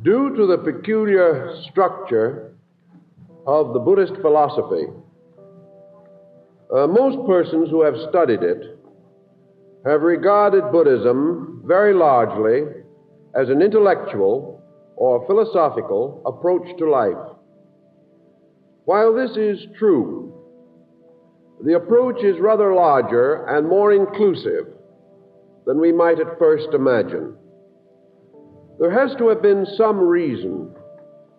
Due to the peculiar structure of the Buddhist philosophy, most persons who have studied it have regarded Buddhism very largely as an intellectual or philosophical approach to life. While this is true, the approach is rather larger and more inclusive than we might at first imagine. There has to have been some reason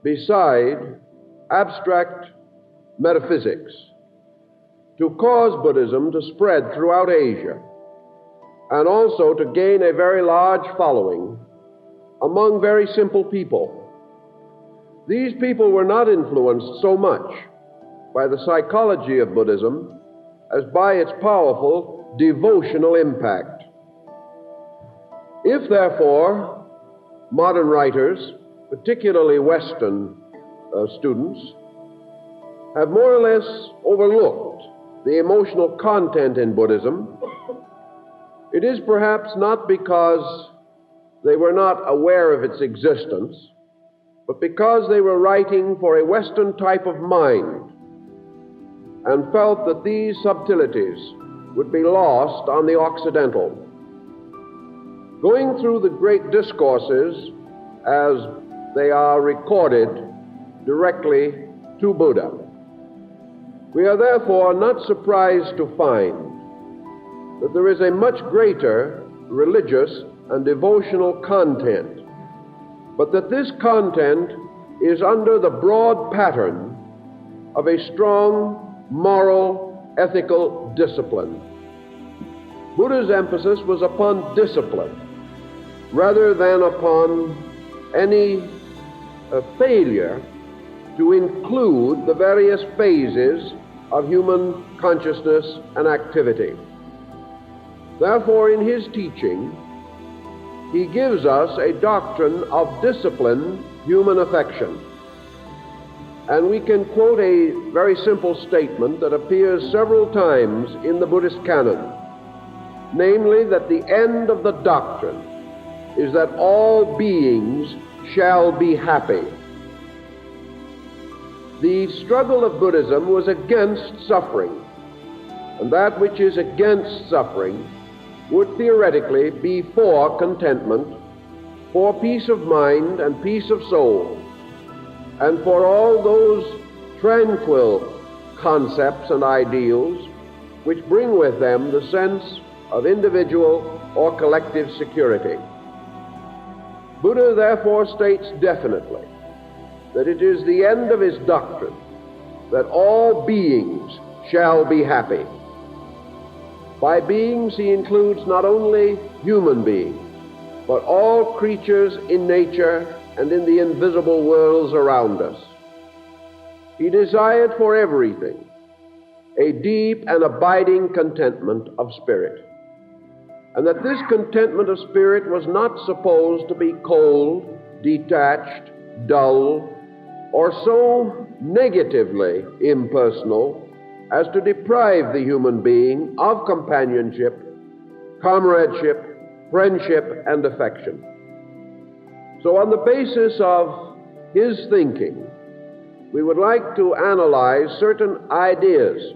beside abstract metaphysics to cause Buddhism to spread throughout Asia and also to gain a very large following among very simple people. These people were not influenced so much by the psychology of Buddhism as by its powerful devotional impact. If, therefore, modern writers, particularly Western students, have more or less overlooked the emotional content in Buddhism, it is perhaps not because they were not aware of its existence, but because they were writing for a Western type of mind and felt that these subtleties would be lost on the Occidental. Going through the great discourses as they are recorded directly to Buddha, we are therefore not surprised to find that there is a much greater religious and devotional content, but that this content is under the broad pattern of a strong moral, ethical discipline. Buddha's emphasis was upon discipline rather than upon any failure to include the various phases of human consciousness and activity. Therefore, in his teaching, he gives us a doctrine of disciplined human affection. And we can quote a very simple statement that appears several times in the Buddhist canon, namely that the end of the doctrine is that all beings shall be happy. The struggle of Buddhism was against suffering, and that which is against suffering would theoretically be for contentment, for peace of mind and peace of soul, and for all those tranquil concepts and ideals which bring with them the sense of individual or collective security. Buddha therefore states definitely that it is the end of his doctrine that all beings shall be happy. By beings he includes not only human beings, but all creatures in nature and in the invisible worlds around us. He desired for everything a deep and abiding contentment of spirit, and that this contentment of spirit was not supposed to be cold, detached, dull, or so negatively impersonal as to deprive the human being of companionship, comradeship, friendship, and affection. So on the basis of his thinking, we would like to analyze certain ideas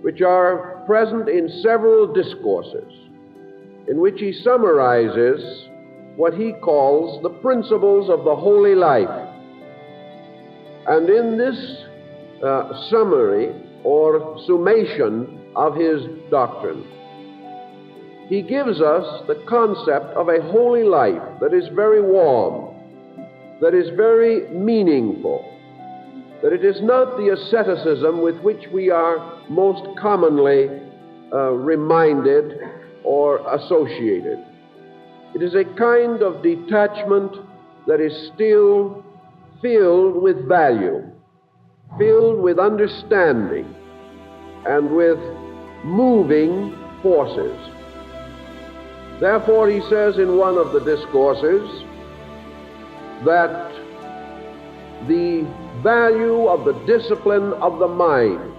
which are present in several discourses in which he summarizes what he calls the principles of the holy life. And in this summary or summation of his doctrine, he gives us the concept of a holy life that is very warm, that is very meaningful, that it is not the asceticism with which we are most commonly reminded or associated. It is a kind of detachment that is still filled with value, filled with understanding, and with moving forces. Therefore, he says in one of the discourses that the value of the discipline of the mind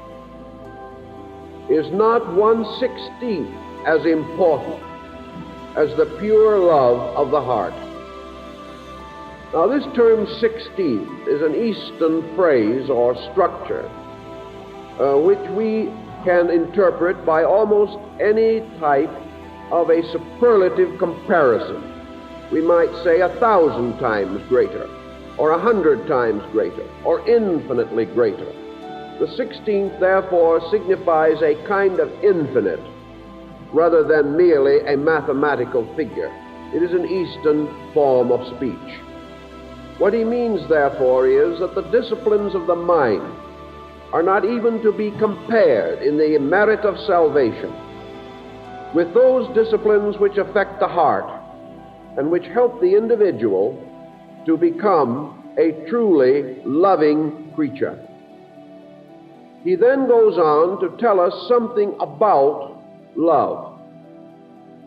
is not 1/16 as important as the pure love of the heart. Now, this term 16 is an Eastern phrase or structure which we can interpret by almost any type of a superlative comparison. We might say 1,000 times greater, or 100 times greater, or infinitely greater. The 16th, therefore, signifies a kind of infinite rather than merely a mathematical figure. It is an Eastern form of speech. What he means, therefore, is that the disciplines of the mind are not even to be compared in the merit of salvation with those disciplines which affect the heart and which help the individual to become a truly loving creature. He then goes on to tell us something about love,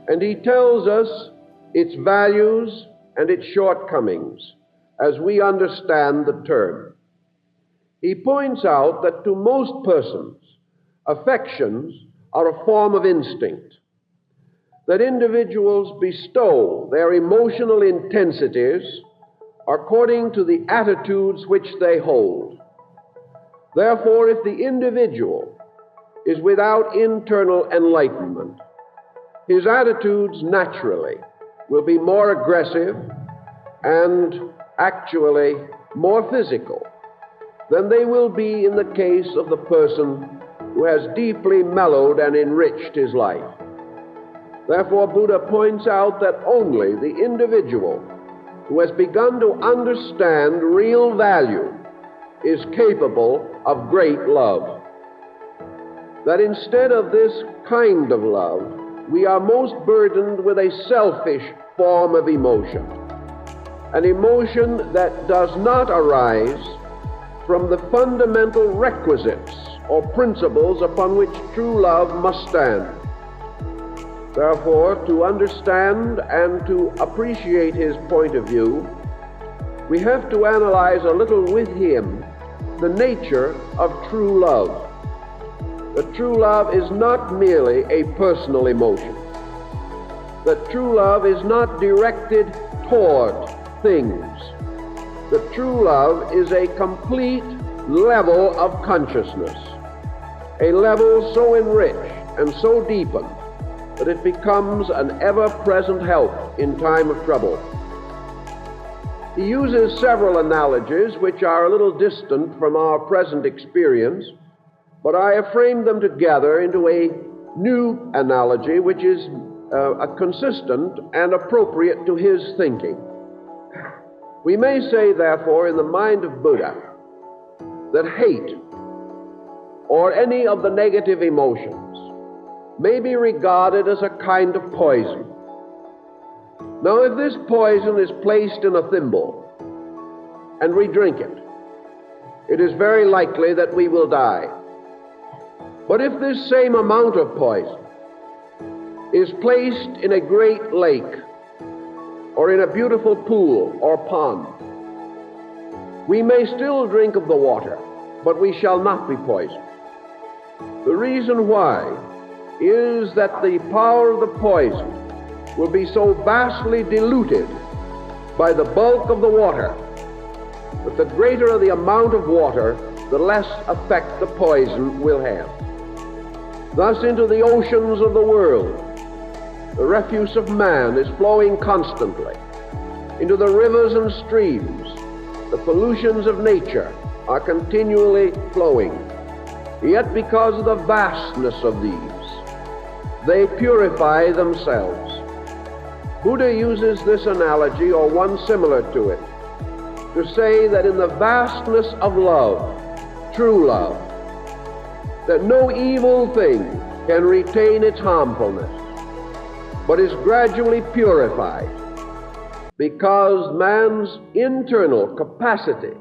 and he tells us its values and its shortcomings as we understand the term. He points out that to most persons, affections are a form of instinct, that individuals bestow their emotional intensities according to the attitudes which they hold. Therefore, if the individual is without internal enlightenment, his attitudes naturally will be more aggressive and actually more physical than they will be in the case of the person who has deeply mellowed and enriched his life. Therefore, Buddha points out that only the individual who has begun to understand real value is capable of great love. That instead of this kind of love, we are most burdened with a selfish form of emotion, an emotion that does not arise from the fundamental requisites or principles upon which true love must stand. Therefore, to understand and to appreciate his point of view, we have to analyze a little with him the nature of true love. That true love is not merely a personal emotion. That true love is not directed toward things. That true love is a complete level of consciousness, a level so enriched and so deepened that it becomes an ever-present help in time of trouble. He uses several analogies which are a little distant from our present experience, but I have framed them together into a new analogy which is consistent and appropriate to his thinking. We may say, therefore, in the mind of Buddha, that hate or any of the negative emotions may be regarded as a kind of poison. Now, if this poison is placed in a thimble and we drink it, it is very likely that we will die. But if this same amount of poison is placed in a great lake or in a beautiful pool or pond, we may still drink of the water, but we shall not be poisoned. The reason why is that the power of the poison will be so vastly diluted by the bulk of the water that the greater the amount of water, the less effect the poison will have. Thus, into the oceans of the world, the refuse of man is flowing constantly. Into the rivers and streams, the pollutions of nature are continually flowing. Yet because of the vastness of these, they purify themselves. Buddha uses this analogy, or one similar to it, to say that in the vastness of love, true love, that no evil thing can retain its harmfulness, but is gradually purified, because man's internal capacity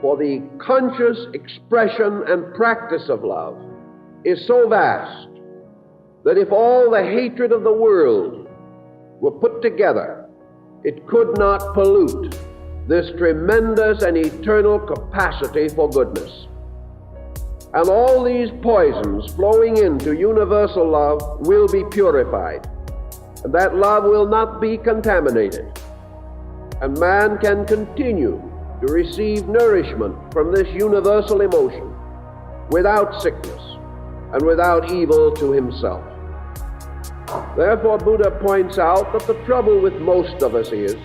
for the conscious expression and practice of love is so vast that if all the hatred of the world were put together, it could not pollute this tremendous and eternal capacity for goodness. And all these poisons flowing into universal love will be purified, and that love will not be contaminated. and man can continue to receive nourishment from this universal emotion without sickness and without evil to himself. Therefore, Buddha points out that the trouble with most of us is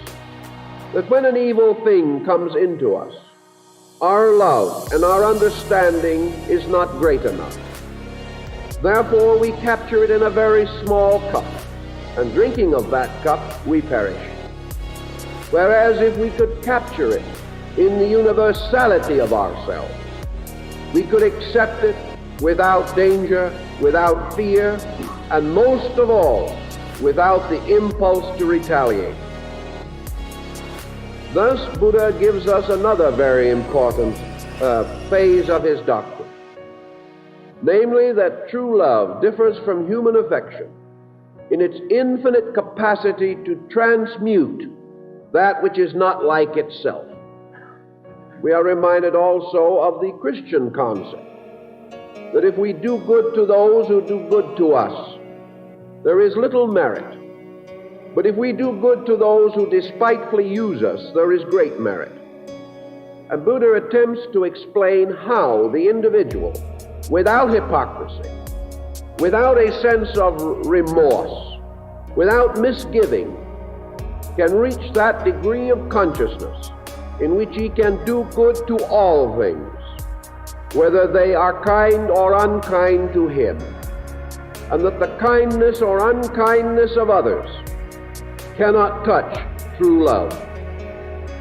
that when an evil thing comes into us, our love and our understanding is not great enough. Therefore, we capture it in a very small cup, and drinking of that cup, we perish. Whereas if we could capture it in the universality of ourselves, we could accept it without danger, without fear, and most of all, without the impulse to retaliate. Thus, Buddha gives us another very important phase of his doctrine, namely that true love differs from human affection in its infinite capacity to transmute that which is not like itself. We are reminded also of the Christian concept that if we do good to those who do good to us, there is little merit. But if we do good to those who despitefully use us, there is great merit. And Buddha attempts to explain how the individual, without hypocrisy, without a sense of remorse, without misgiving, can reach that degree of consciousness in which he can do good to all things, whether they are kind or unkind to him, and that the kindness or unkindness of others cannot touch true love,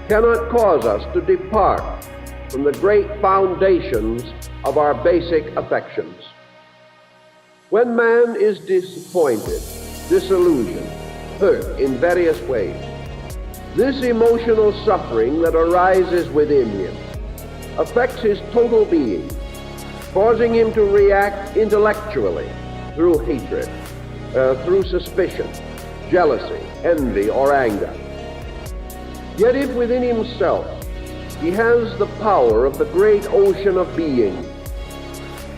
cannot cause us to depart from the great foundations of our basic affections. When man is disappointed, disillusioned, hurt in various ways, this emotional suffering that arises within him affects his total being, causing him to react intellectually through hatred, through suspicion, jealousy, envy, or anger. Yet if within himself he has the power of the great ocean of being,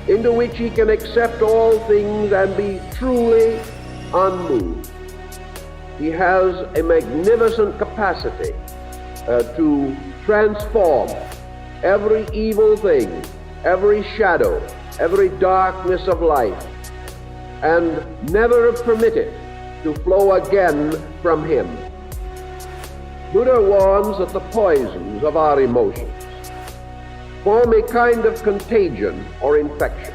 into which he can accept all things and be truly unmoved, he has a magnificent capacity to transform every evil thing, every shadow, every darkness of life, and never permit it to flow again from him. Buddha warns that the poisons of our emotions form a kind of contagion or infection.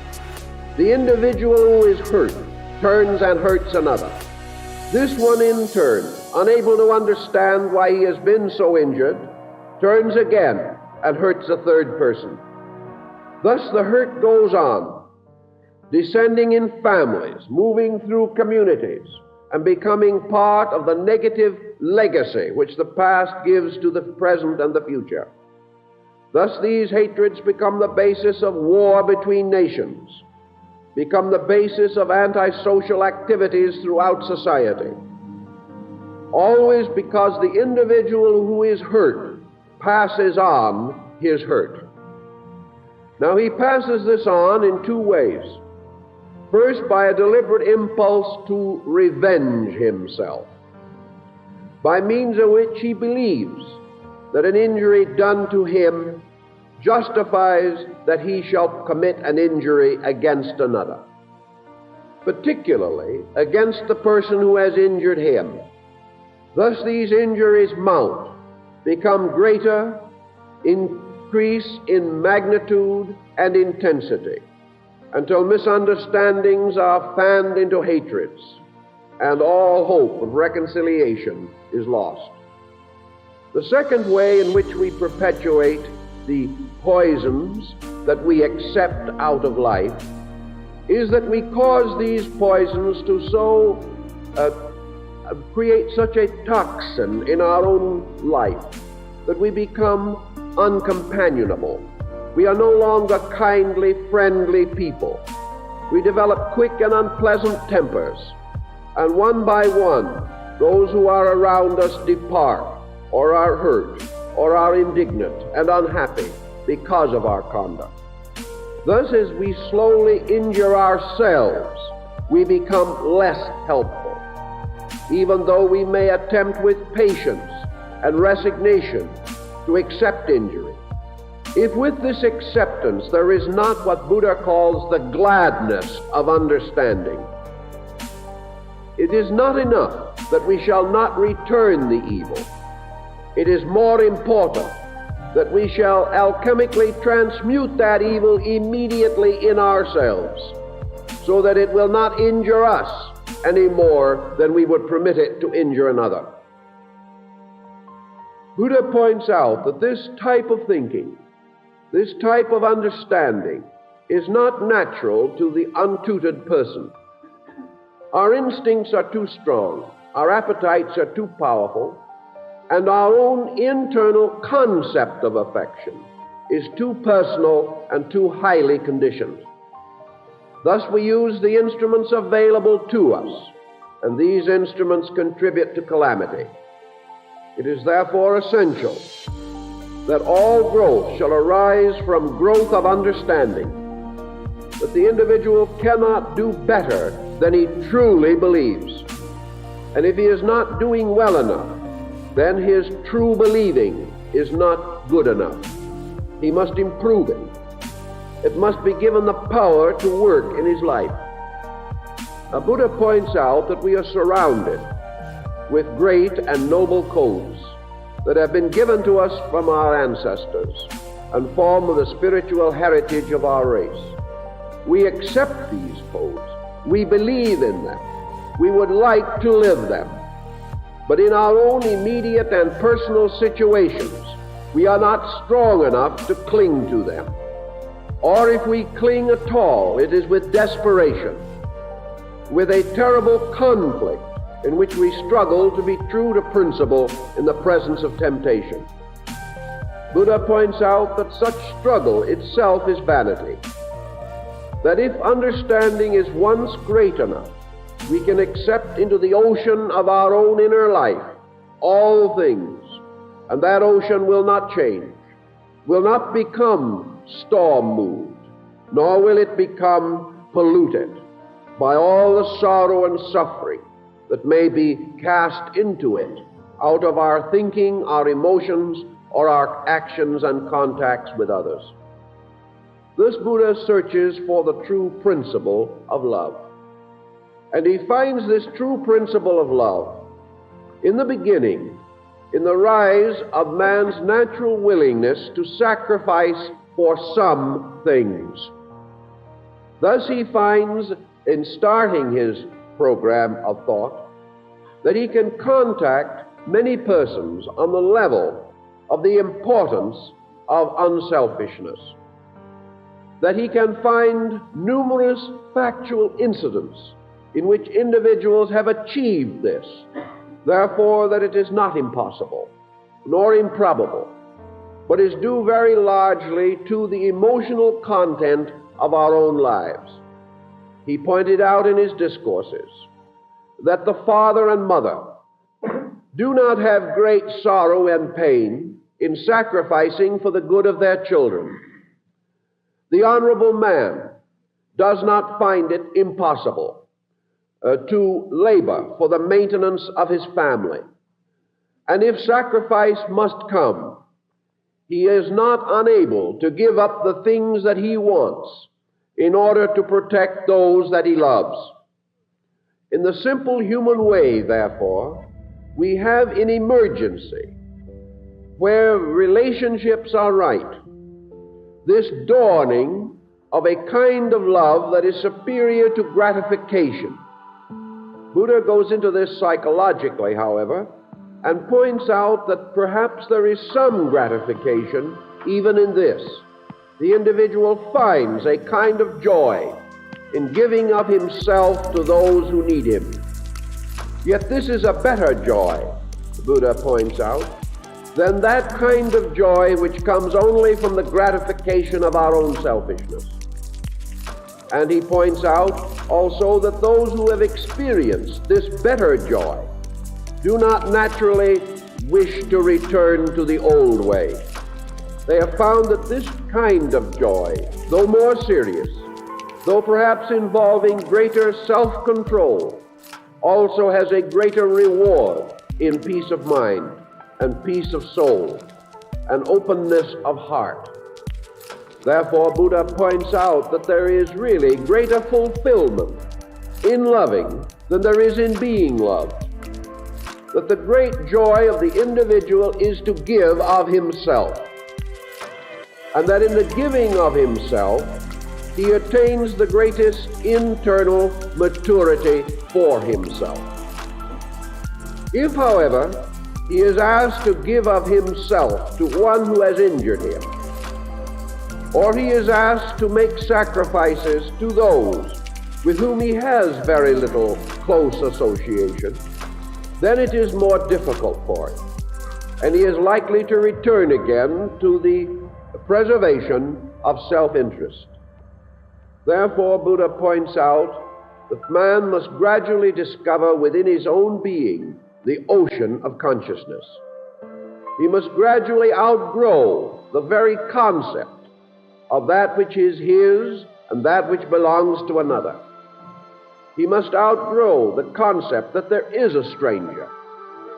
The individual who is hurt turns and hurts another. This one in turn, unable to understand why he has been so injured, turns again and hurts a third person. Thus the hurt goes on, descending in families, moving through communities, and becoming part of the negative legacy which the past gives to the present and the future. Thus these hatreds become the basis of war between nations, become the basis of antisocial activities throughout society. Always because the individual who is hurt passes on his hurt. Now he passes this on in two ways. First, by a deliberate impulse to revenge himself, by means of which he believes that an injury done to him justifies that he shall commit an injury against another, particularly against the person who has injured him. Thus these injuries mount, become greater, increase in magnitude and intensity, until misunderstandings are fanned into hatreds, and all hope of reconciliation is lost. The second way in which we perpetuate the poisons that we accept out of life is that we cause these poisons to create such a toxin in our own life that we become uncompanionable. We are no longer kindly, friendly people. We develop quick and unpleasant tempers, and one by one, those who are around us depart, or are hurt, or are indignant and unhappy because of our conduct. Thus, as we slowly injure ourselves, we become less helpful, even though we may attempt with patience and resignation to accept injury. If with this acceptance there is not what Buddha calls the gladness of understanding, it is not enough that we shall not return the evil. It is more important that we shall alchemically transmute that evil immediately in ourselves, so that it will not injure us any more than we would permit it to injure another. Buddha points out that this type of thinking, this type of understanding, is not natural to the untutored person. Our instincts are too strong, our appetites are too powerful, and our own internal concept of affection is too personal and too highly conditioned. Thus we use the instruments available to us, and these instruments contribute to calamity. It is therefore essential that all growth shall arise from growth of understanding, that the individual cannot do better than he truly believes. And if he is not doing well enough, then his true believing is not good enough. He must improve it. It must be given the power to work in his life. Now, Buddha points out that we are surrounded with great and noble codes that have been given to us from our ancestors and form the spiritual heritage of our race. We accept these codes. We believe in them. We would like to live them. But in our own immediate and personal situations, we are not strong enough to cling to them. Or if we cling at all, it is with desperation, with a terrible conflict in which we struggle to be true to principle in the presence of temptation. Buddha points out that such struggle itself is vanity, that if understanding is once great enough, we can accept into the ocean of our own inner life all things, and that ocean will not change, will not become storm-moved, nor will it become polluted by all the sorrow and suffering that may be cast into it out of our thinking, our emotions, or our actions and contacts with others. This Buddha searches for the true principle of love. And he finds this true principle of love in the beginning, in the rise of man's natural willingness to sacrifice for some things. Thus he finds, in starting his program of thought, that he can contact many persons on the level of the importance of unselfishness, that he can find numerous factual incidents in which individuals have achieved this, therefore that it is not impossible nor improbable, but is due very largely to the emotional content of our own lives. He pointed out in his discourses that the father and mother do not have great sorrow and pain in sacrificing for the good of their children. The honorable man does not find it impossible to labor for the maintenance of his family. And if sacrifice must come, he is not unable to give up the things that he wants in order to protect those that he loves. In the simple human way, therefore, we have an emergency where relationships are right, this dawning of a kind of love that is superior to gratification. Buddha goes into this psychologically, however, and points out that perhaps there is some gratification even in this. The individual finds a kind of joy in giving of himself to those who need him. Yet this is a better joy, Buddha points out, than that kind of joy which comes only from the gratification of our own selfishness. And he points out also that those who have experienced this better joy do not naturally wish to return to the old way. They have found that this kind of joy, though more serious, though perhaps involving greater self-control, also has a greater reward in peace of mind and peace of soul and openness of heart. Therefore, Buddha points out that there is really greater fulfillment in loving than there is in being loved. That the great joy of the individual is to give of himself, and that in the giving of himself, he attains the greatest internal maturity for himself. If, however, he is asked to give of himself to one who has injured him, or he is asked to make sacrifices to those with whom he has very little close association, then it is more difficult for him, and he is likely to return again to the preservation of self-interest. Therefore, Buddha points out that man must gradually discover within his own being the ocean of consciousness. He must gradually outgrow the very concept of that which is his and that which belongs to another. He must outgrow the concept that there is a stranger,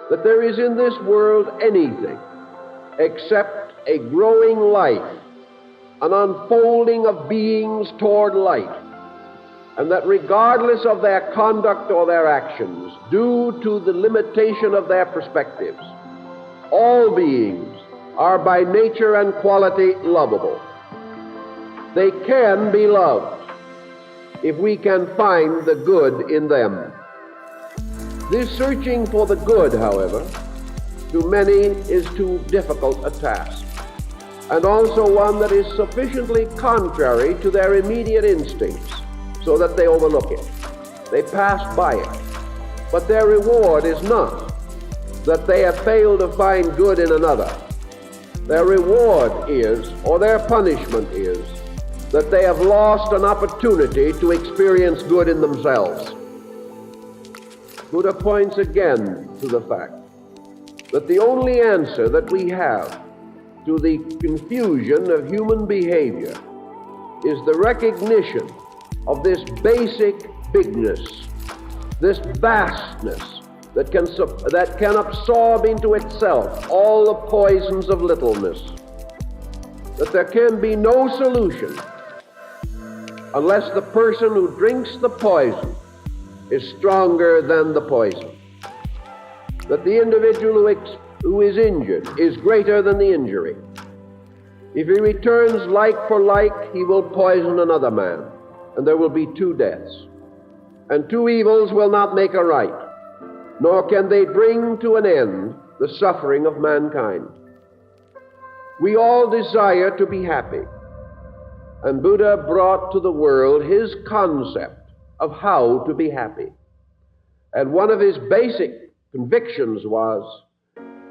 that there is in this world anything except a growing life, an unfolding of beings toward light, and that regardless of their conduct or their actions, due to the limitation of their perspectives, all beings are by nature and quality lovable. They can be loved if we can find the good in them. This searching for the good, however, to many is too difficult a task, and also one that is sufficiently contrary to their immediate instincts, so that they overlook it. They pass by it. But their reward is not that they have failed to find good in another. Their reward is, or their punishment is, that they have lost an opportunity to experience good in themselves. Buddha points again to the fact that the only answer that we have to the confusion of human behavior is the recognition of this basic bigness, this vastness that can absorb into itself all the poisons of littleness, that there can be no solution unless the person who drinks the poison is stronger than the poison, that the individual who is injured is greater than the injury. If he returns like for like, he will poison another man, and there will be two deaths. And two evils will not make a right, nor can they bring to an end the suffering of mankind. We all desire to be happy, and Buddha brought to the world his concept of how to be happy. And one of his basic convictions was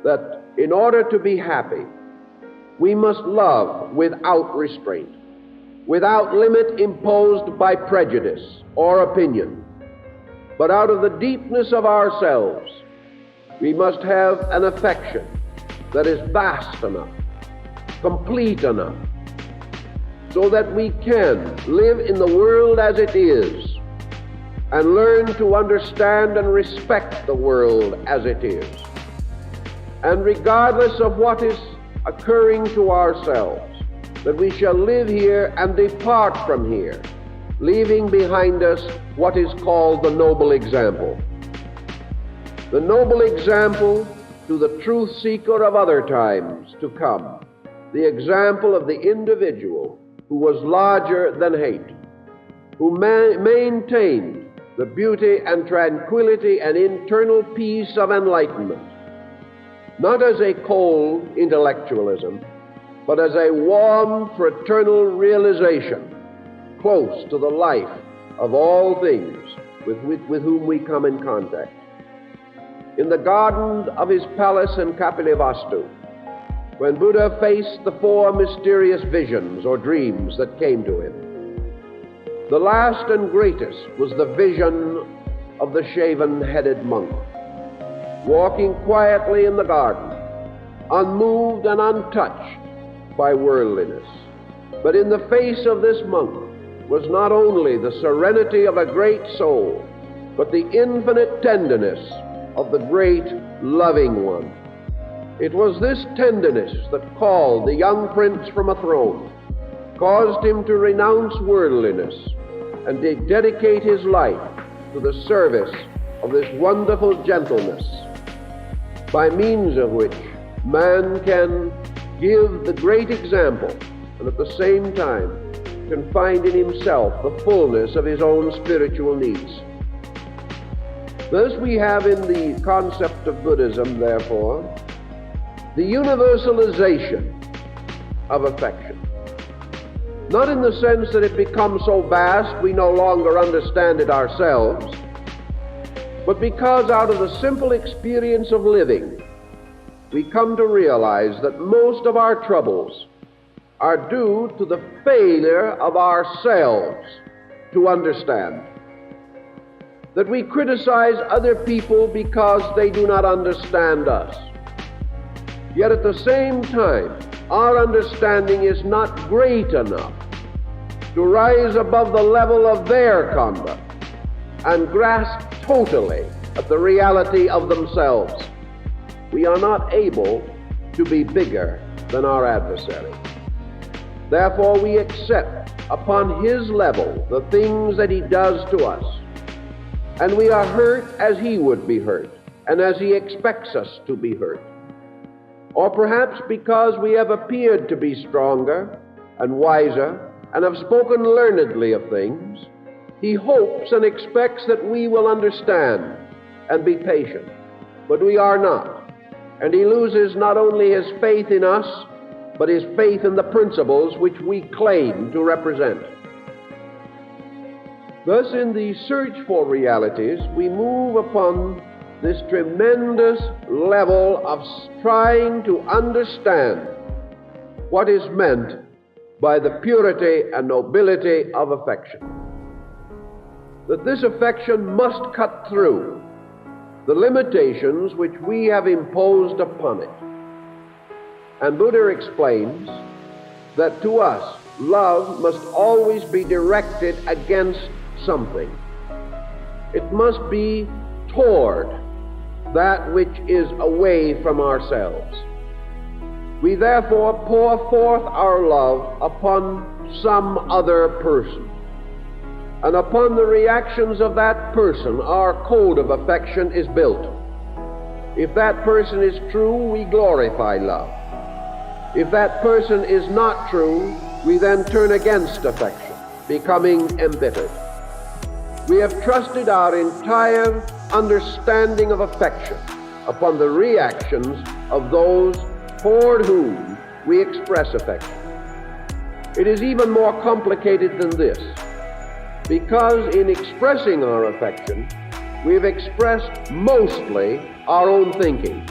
that in order to be happy, we must love without restraint, without limit imposed by prejudice or opinion. But out of the deepness of ourselves, we must have an affection that is vast enough, complete enough, so that we can live in the world as it is and learn to understand and respect the world as it is. And regardless of what is occurring to ourselves, that we shall live here and depart from here, leaving behind us what is called the noble example. The noble example to the truth seeker of other times to come, the example of the individual who was larger than hate, who maintained the beauty and tranquility and internal peace of enlightenment, not as a cold intellectualism, but as a warm fraternal realization, close to the life of all things with whom we come in contact. In the garden of his palace in Kapilavastu, when Buddha faced the four mysterious visions or dreams that came to him, the last and greatest was the vision of the shaven-headed monk, walking quietly in the garden, unmoved and untouched by worldliness. But in the face of this monk was not only the serenity of a great soul, but the infinite tenderness of the great loving one. It was this tenderness that called the young prince from a throne, caused him to renounce worldliness, and to dedicate his life to the service of this wonderful gentleness, by means of which man can give the great example, and at the same time can find in himself the fullness of his own spiritual needs. Thus we have in the concept of Buddhism, therefore, the universalization of affection. Not in the sense that it becomes so vast we no longer understand it ourselves, but because out of the simple experience of living, we come to realize that most of our troubles are due to the failure of ourselves to understand. That we criticize other people because they do not understand us. Yet at the same time, our understanding is not great enough to rise above the level of their conduct and grasp totally at the reality of themselves. We are not able to be bigger than our adversary. Therefore, we accept upon his level the things that he does to us, and we are hurt as he would be hurt, and as he expects us to be hurt. Or perhaps because we have appeared to be stronger and wiser and have spoken learnedly of things, he hopes and expects that we will understand and be patient. But we are not, and he loses not only his faith in us, but his faith in the principles which we claim to represent. Thus, in the search for realities, we move upon this tremendous level of trying to understand what is meant by the purity and nobility of affection. That this affection must cut through the limitations which we have imposed upon it. And Buddha explains that to us, love must always be directed against something. It must be toward that which is away from ourselves. We therefore pour forth our love upon some other person. And upon the reactions of that person, our code of affection is built. If that person is true, we glorify love. If that person is not true, we then turn against affection, becoming embittered. We have trusted our entire understanding of affection upon the reactions of those toward whom we express affection. It is even more complicated than this, because in expressing our affection, we've expressed mostly our own thinking.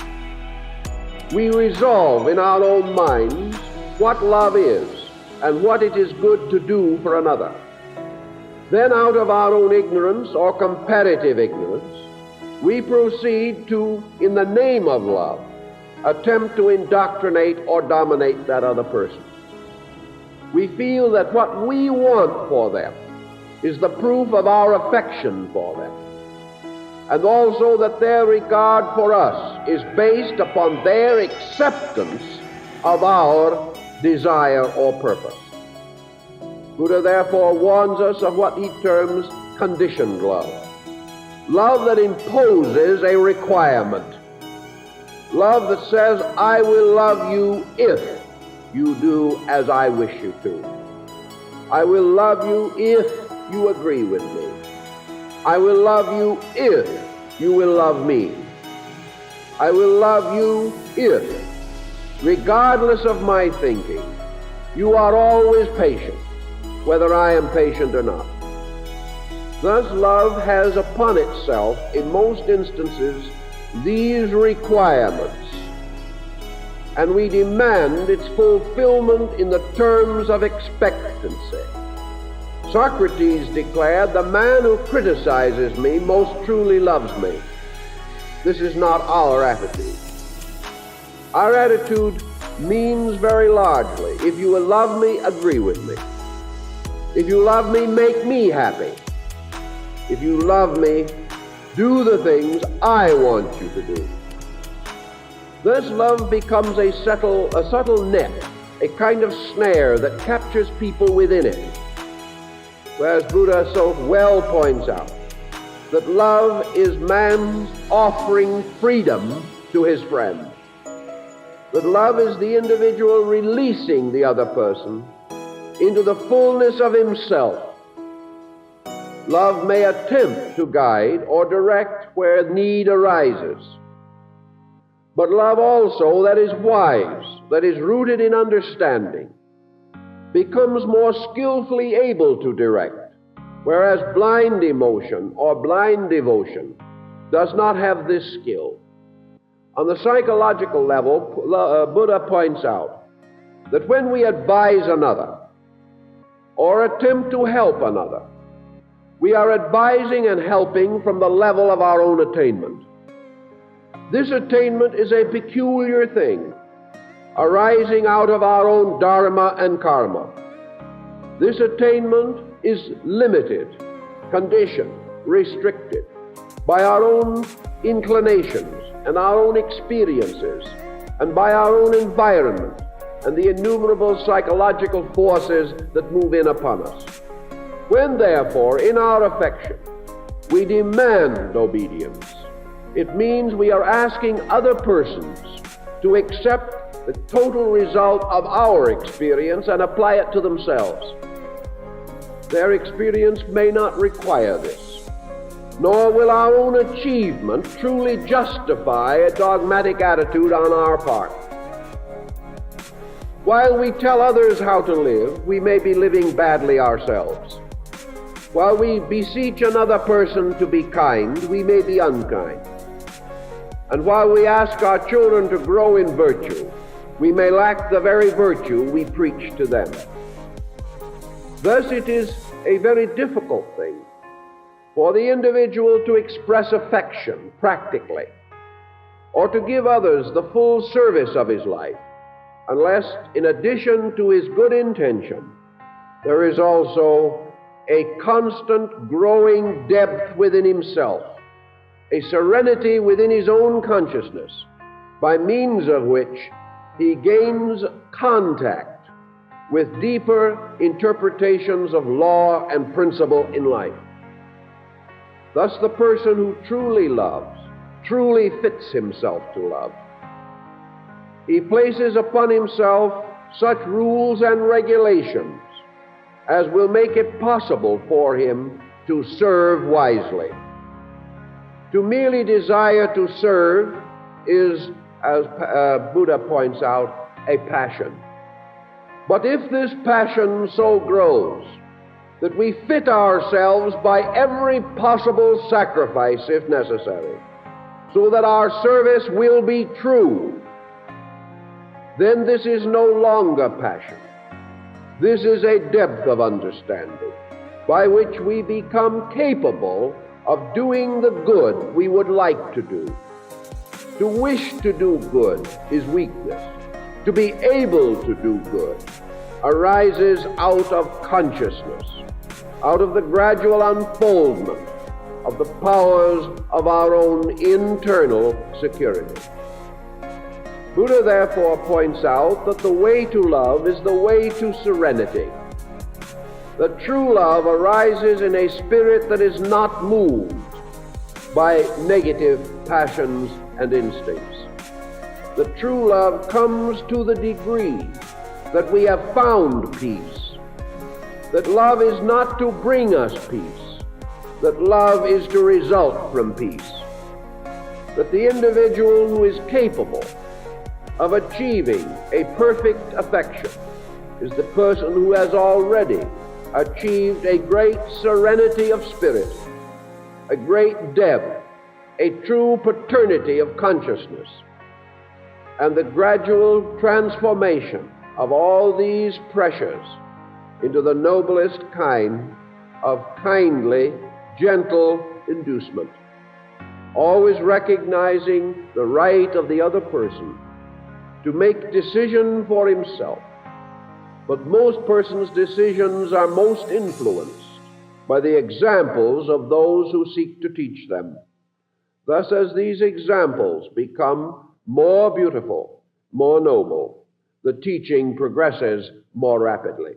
We resolve in our own minds what love is and what it is good to do for another. Then out of our own ignorance or comparative ignorance, we proceed to, in the name of love, attempt to indoctrinate or dominate that other person. We feel that what we want for them is the proof of our affection for them, and also that their regard for us is based upon their acceptance of our desire or purpose. Buddha therefore warns us of what he terms conditioned love. Love that imposes a requirement. Love that says, I will love you if you do as I wish you to. I will love you if you agree with me. I will love you if you will love me. I will love you if, regardless of my thinking, you are always patient, whether I am patient or not. Thus, love has upon itself, in most instances, these requirements, and we demand its fulfillment in the terms of expectancy. Socrates declared, the man who criticizes me most truly loves me. This is not our attitude. Our attitude means very largely, if you will love me, agree with me. If you love me, make me happy. If you love me, do the things I want you to do. Thus love becomes a subtle net, a kind of snare that captures people within it. Whereas Buddha so well points out that love is man's offering freedom to his friend. That love is the individual releasing the other person into the fullness of himself. Love may attempt to guide or direct where need arises. But love also that is wise, that is rooted in understanding, becomes more skillfully able to direct, whereas blind emotion or blind devotion does not have this skill. On the psychological level, Buddha points out that when we advise another or attempt to help another, we are advising and helping from the level of our own attainment. This attainment is a peculiar thing, arising out of our own dharma and karma. This attainment is limited, conditioned, restricted by our own inclinations and our own experiences and by our own environment and the innumerable psychological forces that move in upon us. When, therefore, in our affection, we demand obedience, it means we are asking other persons to accept the total result of our experience and apply it to themselves. Their experience may not require this, nor will our own achievement truly justify a dogmatic attitude on our part. While we tell others how to live, we may be living badly ourselves. While we beseech another person to be kind, we may be unkind. And while we ask our children to grow in virtue, we may lack the very virtue we preach to them. Thus it is a very difficult thing for the individual to express affection practically, or to give others the full service of his life, unless in addition to his good intention, there is also a constant growing depth within himself, a serenity within his own consciousness, by means of which he gains contact with deeper interpretations of law and principle in life. Thus the person who truly loves, truly fits himself to love. He places upon himself such rules and regulations as will make it possible for him to serve wisely. To merely desire to serve is, as Buddha points out, a passion. But if this passion so grows that we fit ourselves by every possible sacrifice, if necessary, so that our service will be true, then this is no longer passion. This is a depth of understanding by which we become capable of doing the good we would like to do. To wish to do good is weakness. To be able to do good arises out of consciousness, out of the gradual unfoldment of the powers of our own internal security. Buddha therefore points out that the way to love is the way to serenity. That true love arises in a spirit that is not moved by negative passions and instincts. The true love comes to the degree that we have found peace. That love is not to bring us peace. That love is to result from peace. That the individual who is capable of achieving a perfect affection is the person who has already achieved a great serenity of spirit, a great depth, a true paternity of consciousness, and the gradual transformation of all these pressures into the noblest kind of kindly, gentle inducement, always recognizing the right of the other person to make decision for himself. But most persons' decisions are most influenced by the examples of those who seek to teach them. Thus, as these examples become more beautiful, more noble. The teaching progresses more rapidly.